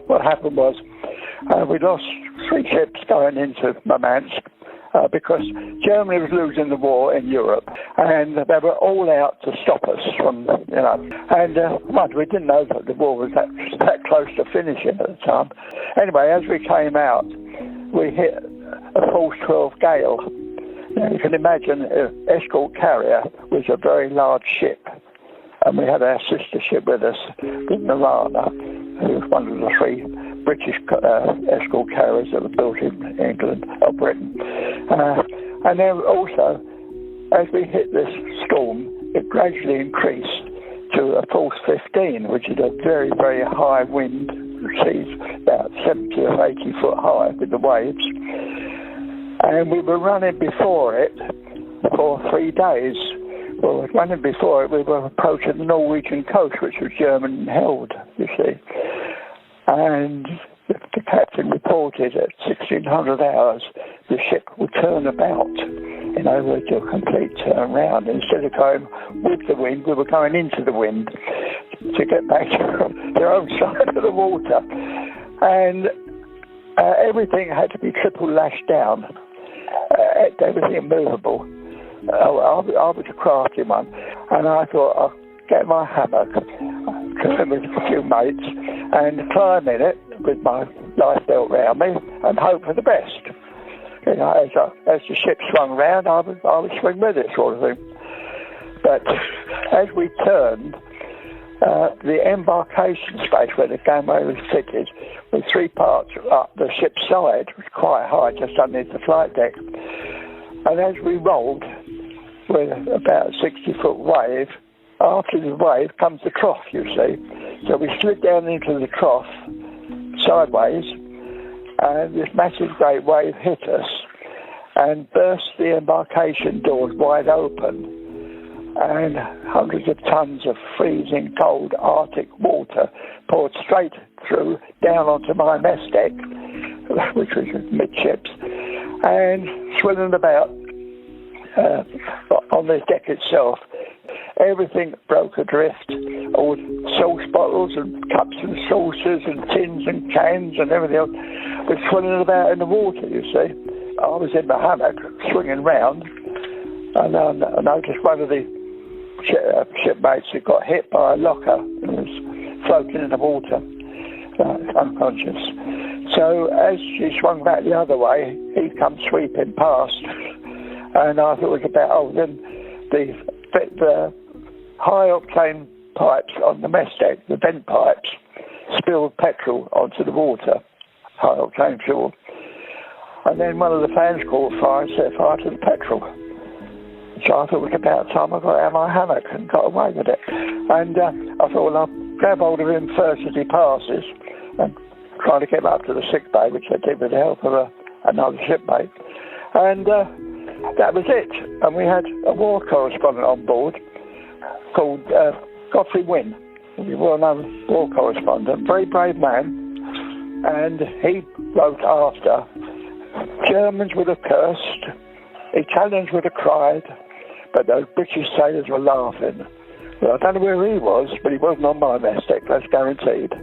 what happened was we lost 3 ships going into Murmansk because Germany was losing the war in Europe, and they were all out to stop us from, and we didn't know that the war was that close to finishing at the time. Anyway, as we came out, we hit a force 12 gale. Now, you can imagine an escort carrier was a very large ship, and we had our sister ship with us, the Tirana, who was one of the 3 British escort carriers that were built in England or Britain. And then also, as we hit this storm, it gradually increased to a force 15, which is a very, very high wind, seas about 70 or 80 foot high with the waves. And we were running before it for 3 days. Well, running before it, we were approaching the Norwegian coast, which was German held, you see. And the captain reported at 1600 hours the ship would turn about, in other words, a complete turn round. Instead of going with the wind, we were going into the wind to get back to their own side of the water. And everything had to be triple lashed down, everything movable. I was a crafty one, and I thought I'll get my hammock, with a few mates, and climb in it with my life belt round me and hope for the best. As the ship swung round, I would swing with it, sort of thing. But as we turned, the embarkation space where the gangway was fitted, with 3 parts up the ship's side, was quite high, just underneath the flight deck. And as we rolled with about a 60-foot wave, after the wave comes the trough, you see. So we slid down into the trough sideways, and this massive great wave hit us and burst the embarkation doors wide open, and hundreds of tons of freezing cold Arctic water poured straight through down onto my mess deck, which was midships, and swirling about on the deck itself. Everything broke adrift, all sauce bottles and cups and saucers and tins and cans and everything else was swirling about in the water, you see. I was in the hammock, swinging round, and I noticed one of the shipmates had got hit by a locker and was floating in the water, unconscious. So as she swung back the other way, he come sweeping past, and I thought it was about, then the high-octane pipes on the mess deck, the vent pipes, spilled petrol onto the water, high-octane fuel. And then one of the fans caught fire and set fire to the petrol. So I thought it was about time I got out of my hammock and got away with it. And I thought, well, I'll grab hold of him first as he passes and try to get him up to the sick bay, which I did with the help of another shipmate. And that was it. And we had a war correspondent on board called Godfrey Wynne, a well-known war correspondent, very brave man, and he wrote after, Germans would have cursed, Italians would have cried, but those British sailors were laughing. Well, I don't know where he was, but he wasn't on my mess deck, that's guaranteed.